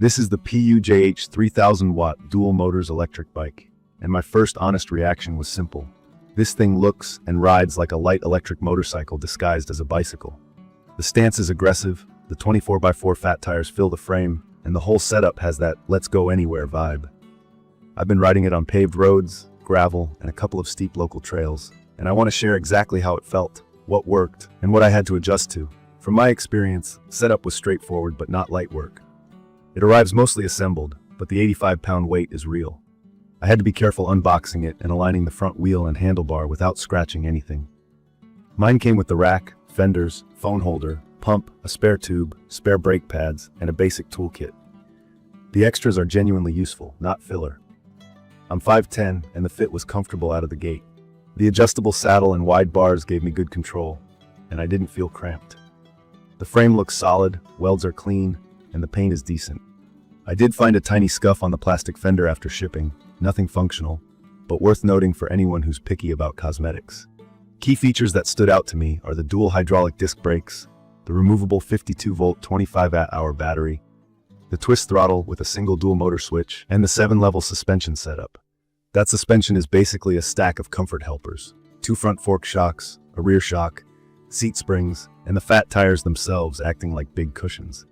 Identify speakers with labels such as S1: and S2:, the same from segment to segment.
S1: This is the PUJH 3000W dual motors electric bike, and my first honest reaction was simple. This thing looks and rides like a light electric motorcycle disguised as a bicycle. The stance is aggressive, the 24x4 fat tires fill the frame, and the whole setup has that let's go anywhere vibe. I've been riding it on paved roads, gravel, and a couple of steep local trails, and I want to share exactly how it felt, what worked, and what I had to adjust to. From my experience, setup was straightforward but not light work. It arrives mostly assembled, but the 85-pound weight is real. I had to be careful unboxing it and aligning the front wheel and handlebar without scratching anything. Mine came with the rack, fenders, phone holder, pump, a spare tube, spare brake pads, and a basic toolkit. The extras are genuinely useful, not filler. I'm 5'10", and the fit was comfortable out of the gate. The adjustable saddle and wide bars gave me good control, and I didn't feel cramped. The frame looks solid, welds are clean, and the paint is decent. I did find a tiny scuff on the plastic fender after shipping, nothing functional, but worth noting for anyone who's picky about cosmetics. Key features that stood out to me are the dual hydraulic disc brakes, the removable 52-volt 25-watt-hour battery, the twist throttle with a single dual motor switch, and the 7-level suspension setup. That suspension is basically a stack of comfort helpers: 2 front fork shocks, a rear shock, seat springs, and the fat tires themselves acting like big cushions.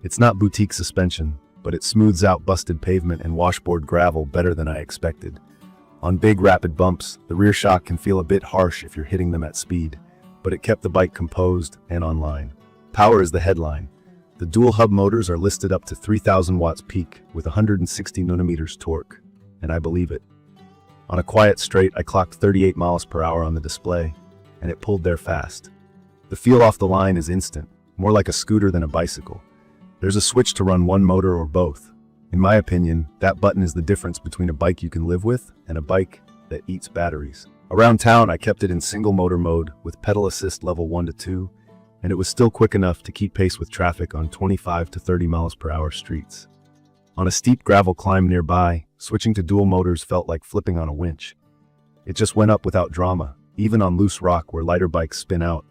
S1: It's not boutique suspension, but it smooths out busted pavement and washboard gravel better than I expected. On big rapid bumps, the rear shock can feel a bit harsh if you're hitting them at speed, but it kept the bike composed and online. Power is the headline. The dual hub motors are listed up to 3000 watts peak with 160 newton-meters torque, and I believe it. On a quiet straight, I clocked 38 miles per hour on the display, and it pulled there fast. The feel off the line is instant, more like a scooter than a bicycle. There's a switch to run one motor or both. In my opinion, that button is the difference between a bike you can live with and a bike that eats batteries. Around town, I kept it in single motor mode with pedal assist level 1 to 2, and it was still quick enough to keep pace with traffic on 25 to 30 miles per hour streets. On a steep gravel climb nearby, switching to dual motors felt like flipping on a winch. It just went up without drama, even on loose rock where lighter bikes spin out.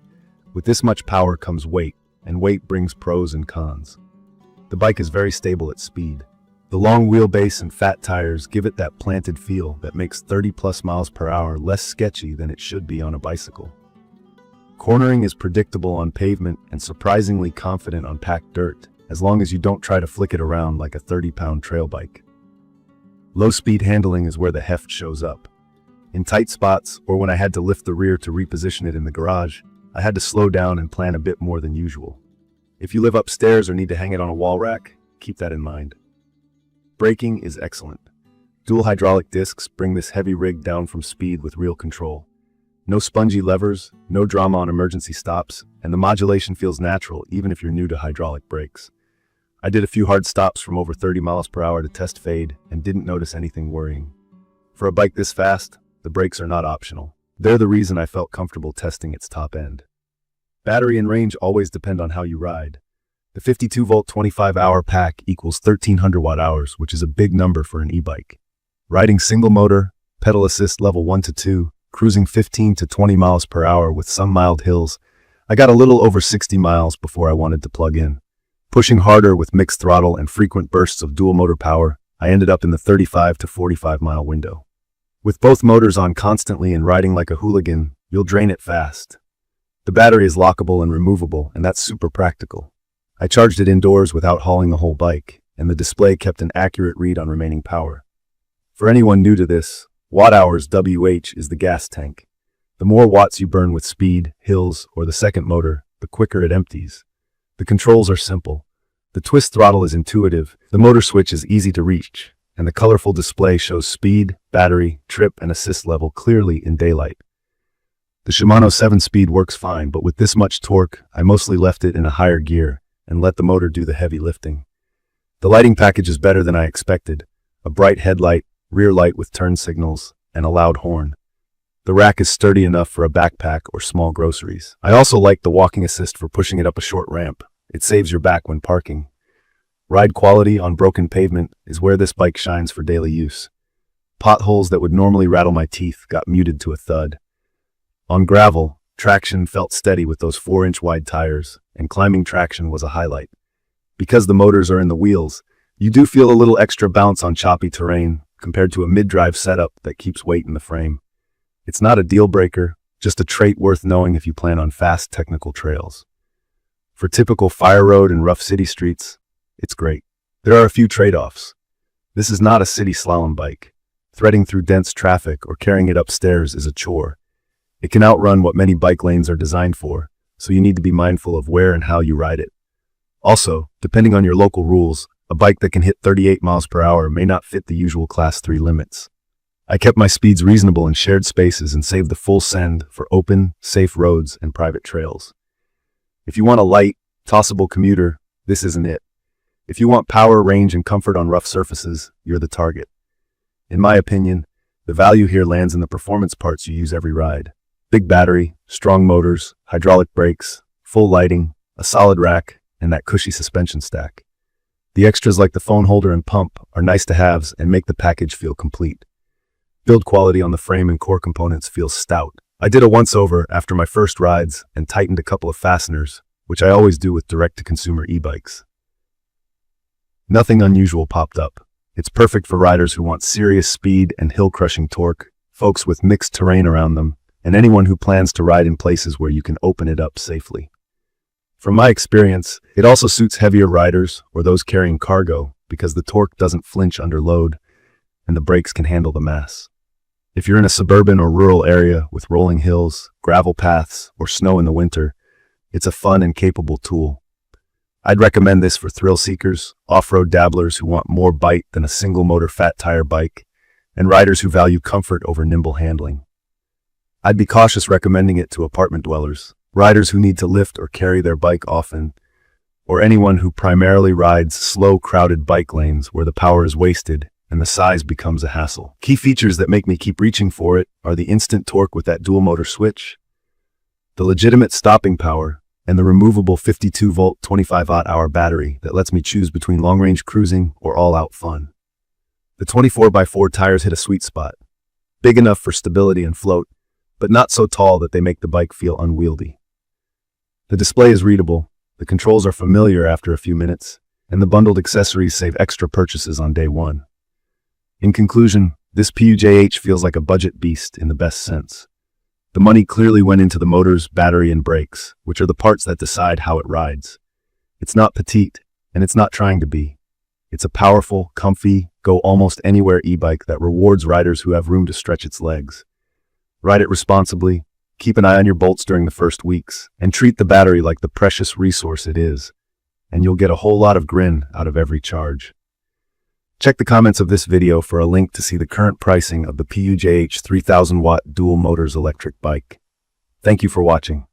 S1: With this much power comes weight, and weight brings pros and cons. The bike is very stable at speed. The long wheelbase and fat tires give it that planted feel that makes 30+ miles per hour less sketchy than it should be on a bicycle. Cornering is predictable on pavement and surprisingly confident on packed dirt, as long as you don't try to flick it around like a 30-pound trail bike. Low-speed handling is where the heft shows up. In tight spots, or when I had to lift the rear to reposition it in the garage, I had to slow down and plan a bit more than usual. If you live upstairs or need to hang it on a wall rack, keep that in mind. Braking is excellent. Dual hydraulic discs bring this heavy rig down from speed with real control. No spongy levers, no drama on emergency stops, and the modulation feels natural even if you're new to hydraulic brakes. I did a few hard stops from over 30 miles per hour to test fade and didn't notice anything worrying. For a bike this fast, the brakes are not optional. They're the reason I felt comfortable testing its top end. Battery and range always depend on how you ride. The 52-volt 25-hour pack equals 1300 watt-hours, which is a big number for an e-bike. Riding single motor, pedal assist level 1 to 2, cruising 15 to 20 miles per hour with some mild hills, I got a little over 60 miles before I wanted to plug in. Pushing harder with mixed throttle and frequent bursts of dual motor power, I ended up in the 35 to 45 mile window. With both motors on constantly and riding like a hooligan, you'll drain it fast. The battery is lockable and removable, and that's super practical. I charged it indoors without hauling the whole bike, and the display kept an accurate read on remaining power. For anyone new to this, watt-hours WH is the gas tank. The more watts you burn with speed, hills, or the second motor, the quicker it empties. The controls are simple. The twist throttle is intuitive, the motor switch is easy to reach, and the colorful display shows speed, battery, trip, and assist level clearly in daylight. The Shimano 7-speed works fine, but with this much torque, I mostly left it in a higher gear and let the motor do the heavy lifting. The lighting package is better than I expected. A bright headlight, rear light with turn signals, and a loud horn. The rack is sturdy enough for a backpack or small groceries. I also like the walking assist for pushing it up a short ramp. It saves your back when parking. Ride quality on broken pavement is where this bike shines for daily use. Potholes that would normally rattle my teeth got muted to a thud. On gravel, traction felt steady with those 4-inch wide tires, and climbing traction was a highlight. Because the motors are in the wheels, You do feel a little extra bounce on choppy terrain compared to a mid-drive setup that keeps weight in the frame. It's not a deal breaker, just a trait worth knowing if you plan on fast technical trails. For typical fire road and rough city streets, it's great. There are a few trade-offs. This is not a city slalom bike. Threading through dense traffic or carrying it upstairs is a chore. It can outrun what many bike lanes are designed for, so you need to be mindful of where and how you ride it. Also, depending on your local rules, a bike that can hit 38 miles per hour may not fit the usual Class 3 limits. I kept my speeds reasonable in shared spaces and saved the full send for open, safe roads and private trails. If you want a light, tossable commuter, this isn't it. If you want power, range, and comfort on rough surfaces, you're the target. In my opinion, the value here lands in the performance parts you use every ride. Big battery, strong motors, hydraulic brakes, full lighting, a solid rack, and that cushy suspension stack. The extras like the phone holder and pump are nice to haves and make the package feel complete. Build quality on the frame and core components feels stout. I did a once-over after my first rides and tightened a couple of fasteners, which I always do with direct-to-consumer e-bikes. Nothing unusual popped up. It's perfect for riders who want serious speed and hill-crushing torque, folks with mixed terrain around them, and anyone who plans to ride in places where you can open it up safely. From my experience, it also suits heavier riders or those carrying cargo because the torque doesn't flinch under load and the brakes can handle the mass. If you're in a suburban or rural area with rolling hills, gravel paths, or snow in the winter, it's a fun and capable tool. I'd recommend this for thrill seekers, off-road dabblers who want more bite than a single-motor fat tire bike, and riders who value comfort over nimble handling. I'd be cautious recommending it to apartment dwellers, riders who need to lift or carry their bike often, or anyone who primarily rides slow, crowded bike lanes where the power is wasted and the size becomes a hassle. Key features that make me keep reaching for it are the instant torque with that dual-motor switch, the legitimate stopping power, and the removable 52-volt 25-watt-hour battery that lets me choose between long-range cruising or all-out fun. The 24x4 tires hit a sweet spot, big enough for stability and float, but not so tall that they make the bike feel unwieldy. The display is readable, the controls are familiar after a few minutes, and the bundled accessories save extra purchases on day one. In conclusion, this PUJH feels like a budget beast in the best sense. The money clearly went into the motors, battery, and brakes, which are the parts that decide how it rides. It's not petite, and it's not trying to be. It's a powerful, comfy, go-almost-anywhere e-bike that rewards riders who have room to stretch its legs. Ride it responsibly, keep an eye on your bolts during the first weeks, and treat the battery like the precious resource it is, and you'll get a whole lot of grin out of every charge. Check the comments of this video for a link to see the current pricing of the PUJH 3000W dual motors electric bike. Thank you for watching.